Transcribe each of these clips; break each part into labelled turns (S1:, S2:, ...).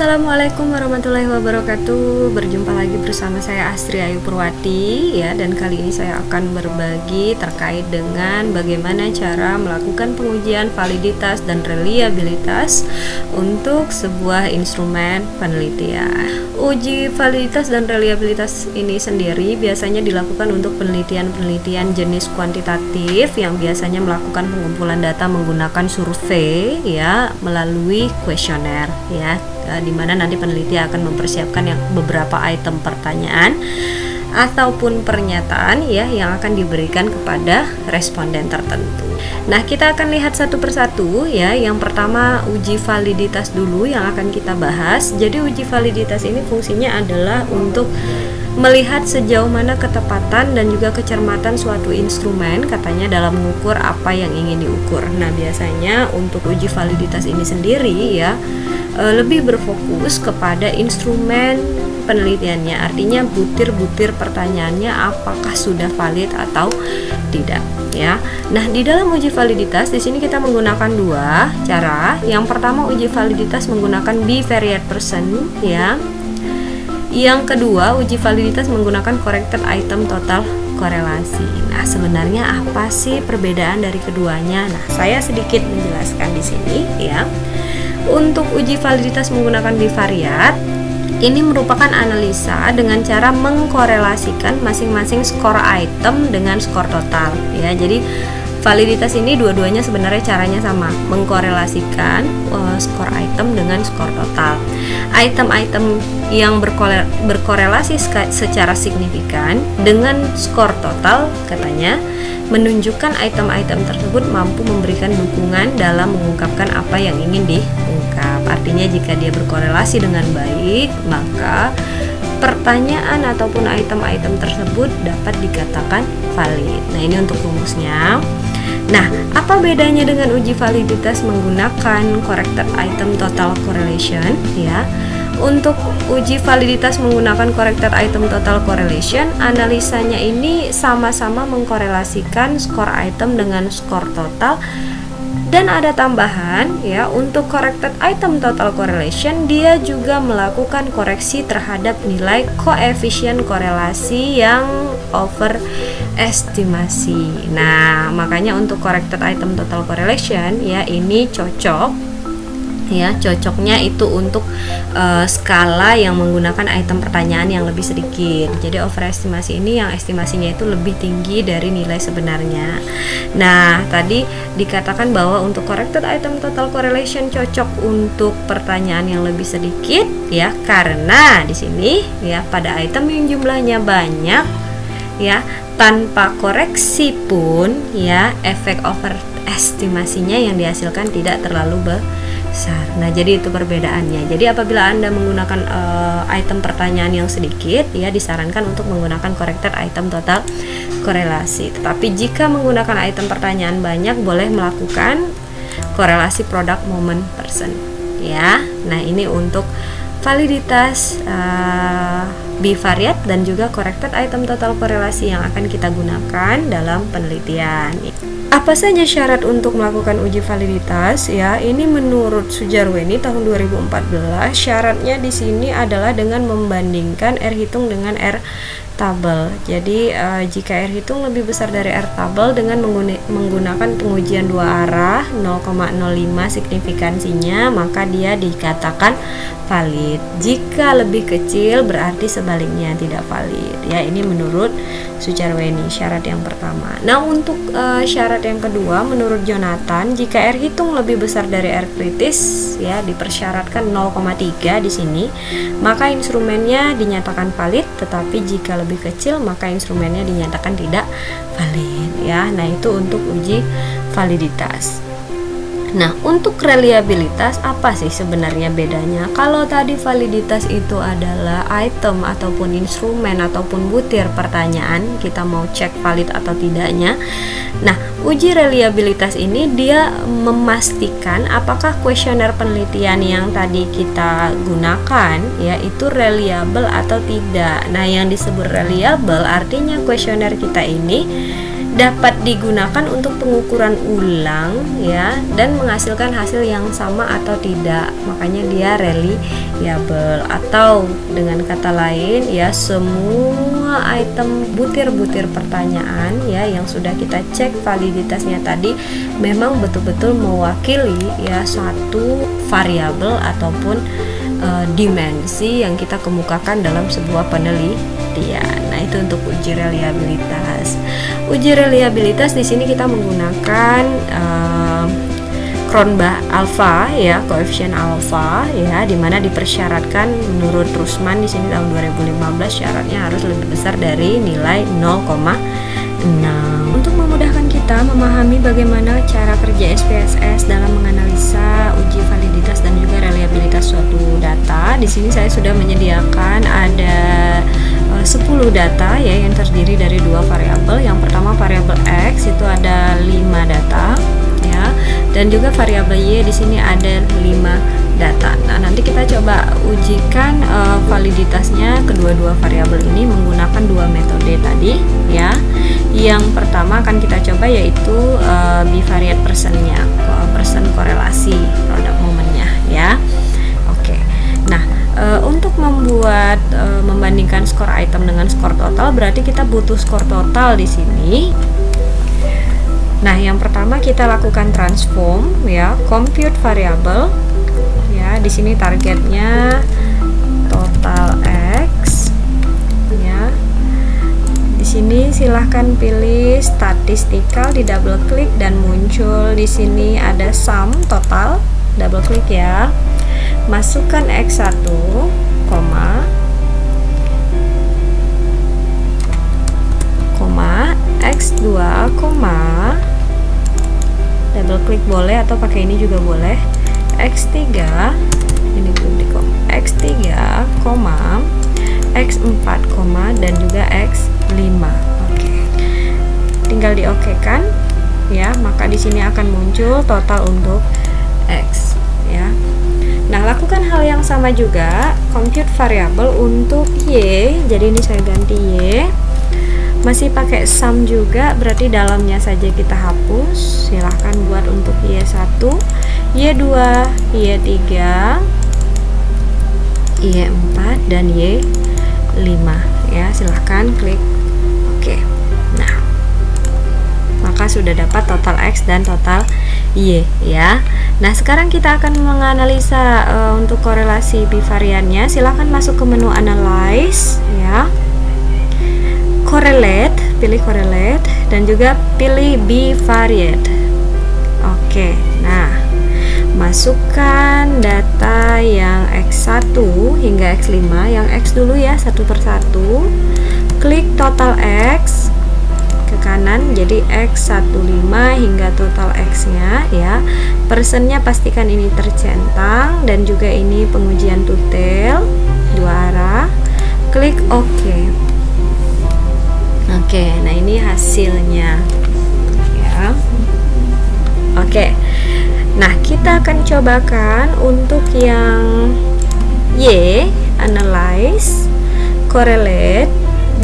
S1: Assalamualaikum warahmatullahi wabarakatuh. Berjumpa lagi bersama saya Astri Ayu Purwati ya, dan kali ini saya akan berbagi terkait dengan bagaimana cara melakukan pengujian validitas dan reliabilitas untuk sebuah instrumen penelitian. Uji validitas dan reliabilitas ini sendiri biasanya dilakukan untuk penelitian-penelitian jenis kuantitatif yang biasanya melakukan pengumpulan data menggunakan survei ya, melalui kuesioner ya, di mana nanti peneliti akan mempersiapkan beberapa item pertanyaan ataupun pernyataan ya yang akan diberikan kepada responden tertentu. Nah, kita akan lihat satu persatu ya. Yang pertama uji validitas dulu yang akan kita bahas. Jadi uji validitas ini fungsinya adalah untuk melihat sejauh mana ketepatan dan juga kecermatan suatu instrumen katanya dalam mengukur apa yang ingin diukur. Nah, biasanya untuk uji validitas ini sendiri ya lebih berfokus kepada instrumen penelitiannya, artinya butir-butir pertanyaannya apakah sudah valid atau tidak ya. Nah, di dalam uji validitas di sini kita menggunakan dua cara. Yang pertama uji validitas menggunakan bivariate person ya. Yang kedua uji validitas menggunakan corrected item total korelasi. Nah, sebenarnya apa sih perbedaan dari keduanya? Nah, saya sedikit menjelaskan di sini ya. Untuk uji validitas menggunakan bivariate, ini merupakan analisa dengan cara mengkorelasikan masing-masing skor item dengan skor total ya. Jadi validitas ini dua-duanya sebenarnya caranya sama, mengkorelasikan skor item dengan skor total. Item-item yang berkorelasi secara signifikan dengan skor total katanya menunjukkan item-item tersebut mampu memberikan dukungan dalam mengungkapkan apa yang ingin diungkap. Artinya jika dia berkorelasi dengan baik, maka pertanyaan ataupun item-item tersebut dapat dikatakan valid. Nah, ini untuk rumusnya. Nah, apa bedanya dengan uji validitas menggunakan corrected item total correlation ya? Untuk uji validitas menggunakan corrected item total correlation, analisanya ini sama-sama mengkorelasikan skor item dengan skor total. Dan ada tambahan ya, untuk corrected item total correlation dia juga melakukan koreksi terhadap nilai koefisien korelasi yang overestimasi. Nah, makanya untuk corrected item total correlation ya ini cocok ya, cocoknya itu untuk skala yang menggunakan item pertanyaan yang lebih sedikit. Jadi overestimasi ini yang estimasinya itu lebih tinggi dari nilai sebenarnya. Nah, tadi dikatakan bahwa untuk corrected item total correlation cocok untuk pertanyaan yang lebih sedikit ya, karena di sini ya pada item yang jumlahnya banyak ya, tanpa koreksi pun ya efek overestimasinya yang dihasilkan tidak terlalu besar. Nah, jadi itu perbedaannya. Jadi apabila Anda menggunakan item pertanyaan yang sedikit ya, disarankan untuk menggunakan corrected item total korelasi. Tetapi jika menggunakan item pertanyaan banyak, boleh melakukan korelasi product moment person ya. Nah, ini untuk validitas bivariate dan juga corrected item total korelasi yang akan kita gunakan dalam penelitian. Apa saja syarat untuk melakukan uji validitas ya? Ini menurut Sujarweni tahun 2014, syaratnya di sini adalah dengan membandingkan R hitung dengan R tabel. Jadi jika R hitung lebih besar dari R tabel dengan menggunakan pengujian dua arah 0,05 signifikansinya, maka dia dikatakan valid. Jika lebih kecil berarti sebaliknya tidak valid. Ya, ini menurut Sujarweni syarat yang pertama. Nah, untuk syarat yang kedua menurut Jonathan, jika R hitung lebih besar dari R kritis ya, dipersyaratkan 0,3 di sini, maka instrumennya dinyatakan valid, tetapi jika lebih kecil maka instrumennya dinyatakan tidak valid ya. Nah, itu untuk uji validitas. Nah, untuk reliabilitas apa sih sebenarnya bedanya? Kalau tadi validitas itu adalah item ataupun instrumen ataupun butir pertanyaan, kita mau cek valid atau tidaknya. Nah, uji reliabilitas ini dia memastikan apakah kuesioner penelitian yang tadi kita gunakan ya itu reliable atau tidak. Nah, yang disebut reliable artinya kuesioner kita ini dapat digunakan untuk pengukuran ulang ya, dan menghasilkan hasil yang sama atau tidak. Makanya dia reliable, atau dengan kata lain ya, semua item butir-butir pertanyaan ya yang sudah kita cek validitasnya tadi memang betul-betul mewakili ya suatu variabel ataupun dimensi yang kita kemukakan dalam sebuah penelitian. Nah, itu untuk uji reliabilitas. Uji reliabilitas di sini kita menggunakan Cronbach alpha ya, koefisien alpha ya, dimana dipersyaratkan menurut Rusman di sini tahun 2015 syaratnya harus lebih besar dari nilai 0,6. Untuk memudahkan kita memahami bagaimana cara kerja SPSS dalam menganalisa uji validitas dan juga reliabilitas suatu data, di sini saya sudah menyediakan ada 10 data ya yang terdiri dari 2 variabel. Yang pertama variabel X itu ada 5 data ya, dan juga variabel Y di sini ada 5 data. Nah, nanti kita coba ujikan validitasnya kedua-dua variabel ini menggunakan 2 metode tadi ya. Yang pertama akan kita coba yaitu bivariate personnya, person korelasi produk momennya ya. Oke. Nah, untuk membuat membandingkan skor item dengan skor total, berarti kita butuh skor total di sini. Nah, yang pertama kita lakukan transform ya, compute variable ya. Di sini targetnya total X ya. Di sini silahkan pilih statistikal, di double klik dan muncul di sini ada sum total, double klik ya. Masukkan X1, X2, double klik boleh atau pakai ini juga boleh. X3, ini belum di X3, X4, dan juga X5. Oke. Tinggal di oke kan ya, maka di sini akan muncul total untuk X ya. Nah, lakukan hal yang sama juga compute variable untuk Y. Jadi ini saya ganti Y. Masih pakai sum juga, berarti dalamnya saja kita hapus. Silahkan buat untuk Y1, Y2, Y3, Y4 dan Y5 ya. Silahkan klik oke. Nah, maka sudah dapat total X dan total Y ya. Nah, sekarang kita akan menganalisa untuk korelasi bivariannya. Silahkan masuk ke menu analyze ya, correlate, pilih correlate dan juga pilih bivariate. Oke. Nah, masukkan data yang X1 hingga X5, yang X dulu ya, satu persatu. Klik total X ke kanan, jadi X15 hingga total X-nya ya. Persennya pastikan ini tercentang, dan juga ini pengujian tutel 2 arah. Klik OK. Oke, nah ini hasilnya ya. Oke. Nah, kita akan cobakan untuk yang Y, analyze, correlate,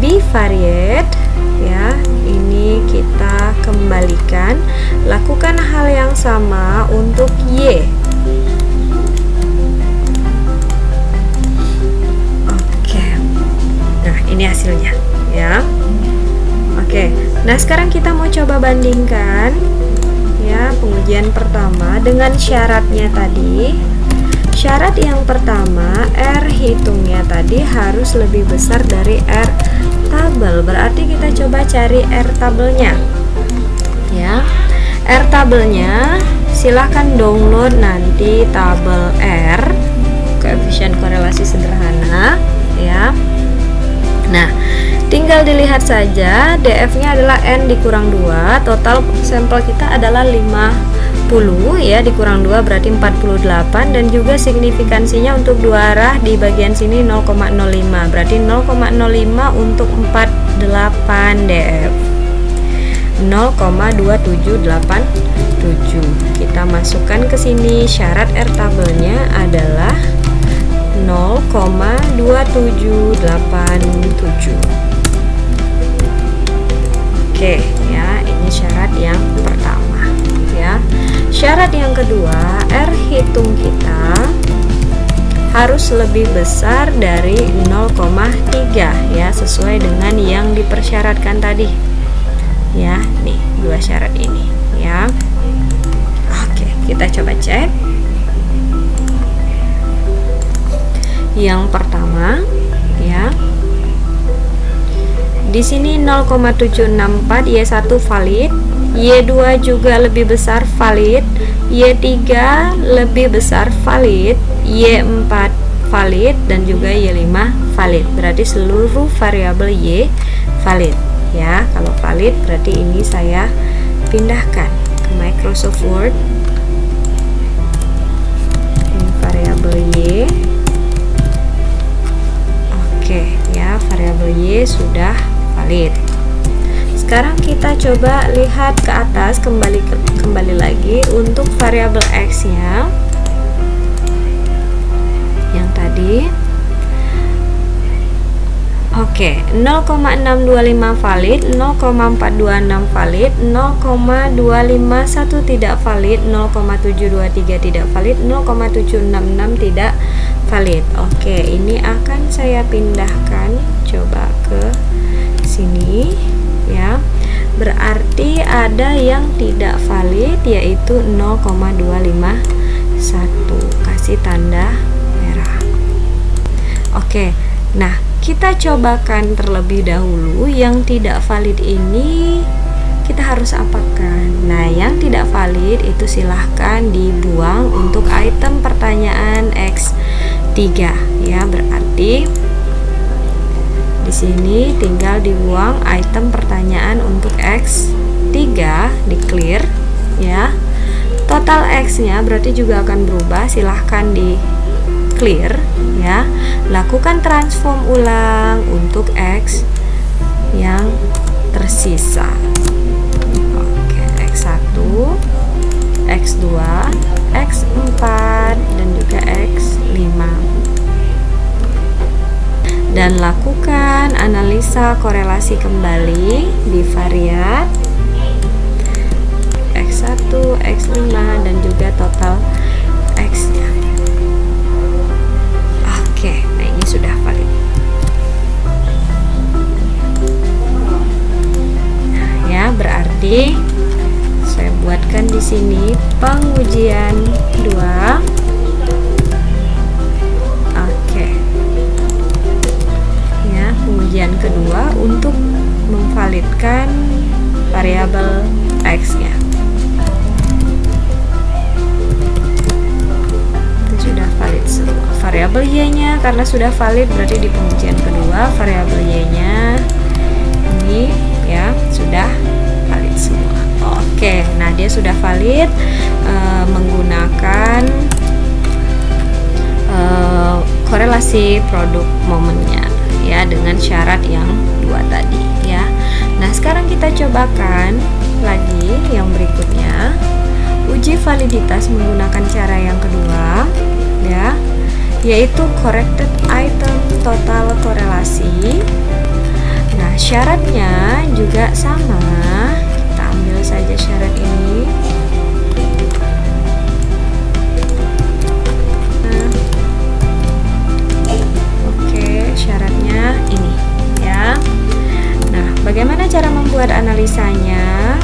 S1: bivariate ya. Ini kita kembalikan, lakukan hal yang sama untuk Y. Oke. Nah, ini hasilnya ya. Oke. Nah, sekarang kita mau coba bandingkan ya pengujian pertama dengan syaratnya tadi. Syarat yang pertama, R hitungnya tadi harus lebih besar dari R tabel. Berarti kita coba cari R tabelnya ya. R tabelnya silahkan download nanti tabel R, koefisien korelasi sederhana ya. Nah, tinggal dilihat saja, DF-nya adalah N dikurang 2, total sampel kita adalah 50 ya, dikurang 2 berarti 48, dan juga signifikansinya untuk 2 arah di bagian sini 0,05, berarti 0,05 untuk 48 DF, 0,2787. Kita masukkan ke sini, syarat R tabelnya adalah 0,2787. Oke ya, syarat yang kedua, R hitung kita harus lebih besar dari 0,3 ya, sesuai dengan yang dipersyaratkan tadi ya. Nih, dua syarat ini ya. Oke, kita coba cek. Yang pertama ya, di sini 0,764, Y1 valid, Y2 juga lebih besar valid, Y3 lebih besar valid, Y4 valid, dan juga Y5 valid. Berarti seluruh variabel Y valid ya. Kalau valid berarti ini saya pindahkan ke Microsoft Word. Ini variabel Y. Oke ya, variabel Y sudah valid. Sekarang kita coba lihat ke atas, kembali lagi untuk variabel X nya yang tadi. Oke, 0,625 valid, 0,426 valid, 0,251 tidak valid, 0,723 tidak valid, 0,766 tidak valid. Oke, ini akan saya pindahkan coba ke sini ya. Berarti ada yang tidak valid, yaitu 0,251, kasih tanda merah. Oke, nah kita cobakan terlebih dahulu yang tidak valid ini kita harus apakan. Nah, yang tidak valid itu silahkan dibuang untuk item pertanyaan X3 ya. Berarti di sini tinggal dibuang item pertanyaan untuk X3, di clear ya. Total X nya berarti juga akan berubah, silahkan di clear ya. Lakukan transform ulang untuk X yang tersisa. Oke, X1, X2, X4, dan juga X5. Dan lakukan analisa korelasi kembali di variat X1, X5, dan juga total X nya. Oke, nah ini sudah valid. Nah, ya berarti saya buatkan di sini pengujian 2. Oke. Ya, pengujian kedua untuk memvalidkan variabel X-nya. Sudah valid semua. Variabel Y-nya karena sudah valid berarti di pengujian kedua variabel Y-nya ini ya sudah valid semua. Oke, nah dia sudah valid menggunakan korelasi produk momennya ya, dengan syarat yang dua tadi ya. Nah, sekarang kita cobakan lagi yang berikutnya. Uji validitas menggunakan cara yang kedua ya, yaitu corrected item total korelasi. Nah, syaratnya juga sama. Kita ambil saja syarat ini. Oke, syaratnya ini ya. Nah, bagaimana cara membuat analisanya?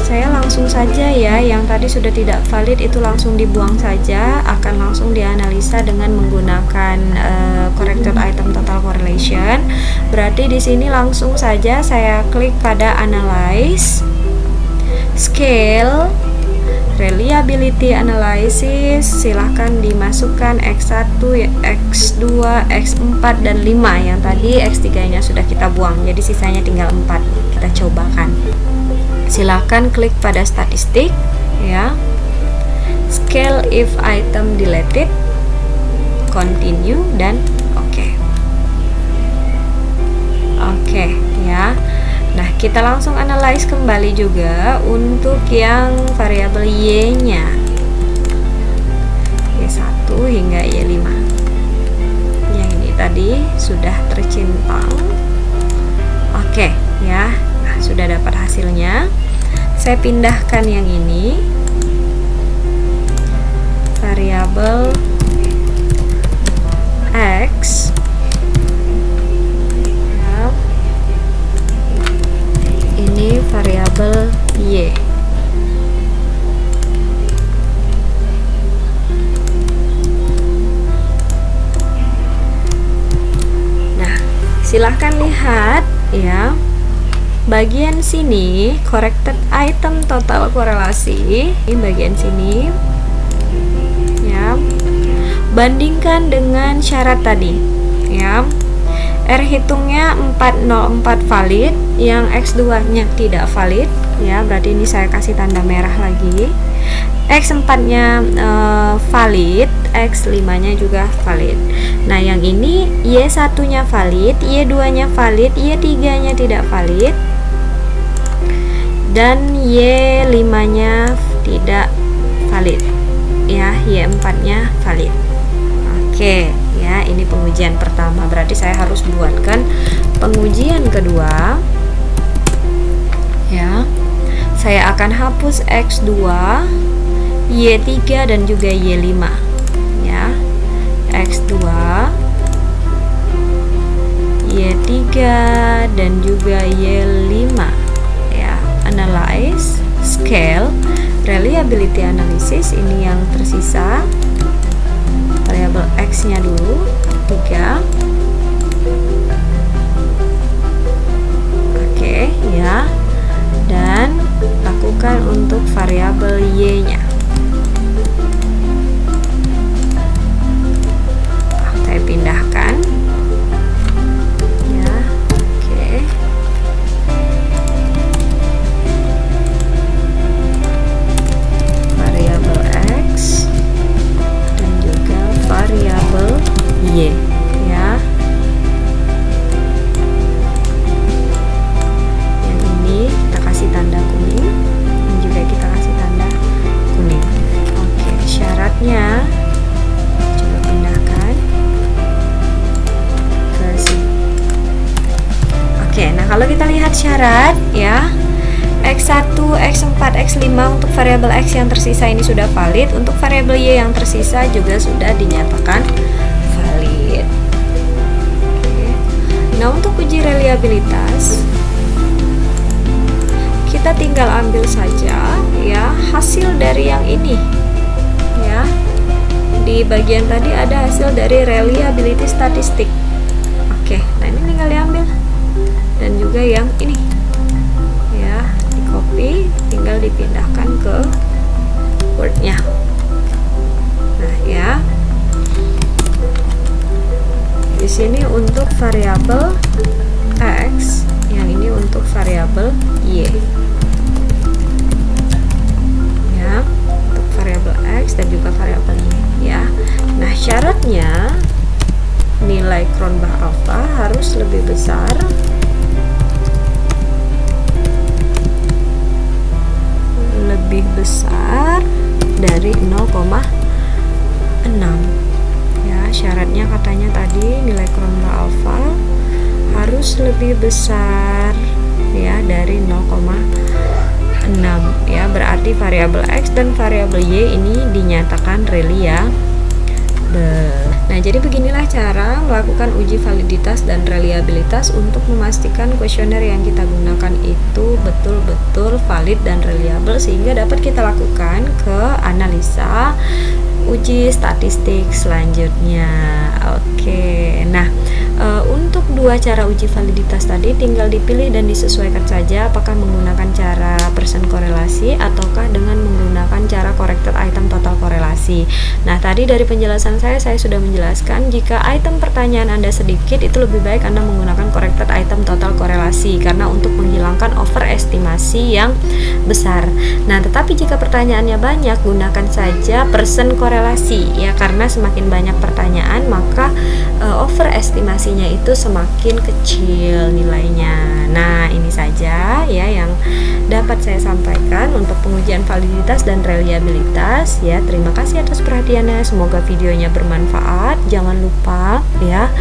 S1: Saya langsung saja ya, yang tadi sudah tidak valid itu langsung dibuang saja, akan langsung dianalisa dengan menggunakan corrected item total correlation. Berarti di sini langsung saja saya klik pada analyze, scale, reliability analysis, silahkan dimasukkan X1, X2, X4, dan 5. Yang tadi X3 nya sudah kita buang, jadi sisanya tinggal 4. Kita cobakan. Silahkan klik pada statistik ya, scale if item deleted, continue, dan oke. Oke ya. Nah, kita langsung analyze kembali juga untuk yang variabel Y-nya, Y1 hingga Y5. Yang ini tadi sudah tercentang. Oke ya. Nah, sudah dapat hasilnya. Saya pindahkan yang ini, variabel X, ya. Ini variabel Y. Nah, silahkan lihat ya, bagian sini corrected item total korelasi, ini bagian sini ya, bandingkan dengan syarat tadi ya. R hitungnya 404 valid, yang X2 nya tidak valid ya, berarti ini saya kasih tanda merah lagi. X4 nya valid, X5 nya juga valid. Nah yang ini Y1 nya valid, Y2 nya valid, Y3 nya tidak valid, dan Y5 nya tidak valid ya, Y4 nya valid. Oke ya, ini pengujian pertama, berarti saya harus buatkan pengujian kedua ya. Saya akan hapus X2, Y3 dan juga Y5 ya. X2, Y3 dan juga Y5 ya. Analyze, scale, reliability analysis, ini yang tersisa. Variabel X nya dulu 3. Oke ya, dan lakukan untuk variabel Y nya. Saya pindahkan ya. Oke, variabel X dan juga variabel Y ya. Yang ini kita kasih tanda kuning, dan juga kita kasih tanda kuning. Oke, syaratnya coba pindahkan ke sini. Oke, nah kalau kita lihat syarat ya, X1, X4, X5 untuk variabel X yang tersisa ini sudah valid, untuk variabel Y yang tersisa juga sudah dinyatakan valid. Oke. Nah untuk uji reliabilitas, kita tinggal ambil saja ya hasil dari yang ini ya. Di bagian tadi ada hasil dari reliability statistik. Oke, nah ini tinggal diambil, dan juga yang ini ya, di copy, tinggal dipindahkan ke Word-nya. Nah ya, di sini untuk variabel X, yang ini untuk variabel Y ya, untuk variabel X dan juga variabel Y ya. Nah syaratnya nilai Cronbach alpha harus lebih besar dari 0,6 ya. Syaratnya katanya tadi nilai Cronbach alpha harus lebih besar ya dari 0,6 ya, berarti variabel X dan variabel Y ini dinyatakan reliable. Nah, jadi beginilah cara melakukan uji validitas dan reliabilitas untuk memastikan kuesioner yang kita gunakan itu betul-betul valid dan reliable, sehingga dapat kita lakukan ke analisa uji statistik selanjutnya. Oke, nah untuk dua cara uji validitas tadi tinggal dipilih dan disesuaikan saja apakah menggunakan cara persen korelasi ataukah dengan menggunakan cara corrected item total korelasi. Nah tadi dari penjelasan saya sudah menjelaskan jika item pertanyaan Anda sedikit itu lebih baik Anda menggunakan corrected item total korelasi karena untuk menghilangkan overestimasi yang besar. Nah tetapi jika pertanyaannya banyak, gunakan saja persen korelasi ya, karena semakin banyak pertanyaan maka overestimasinya itu semakin kecil nilainya. Nah ini saja ya yang dapat saya sampaikan untuk pengujian validitas dan reliabilitas ya. Terima kasih atas perhatiannya, semoga videonya bermanfaat. Jangan lupa ya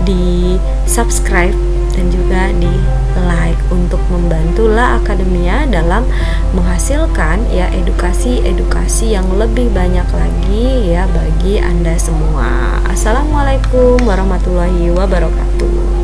S1: di subscribe dan juga di like untuk membantu bantulah akademia dalam menghasilkan ya edukasi yang lebih banyak lagi ya bagi Anda semua. Assalamualaikum warahmatullahi wabarakatuh.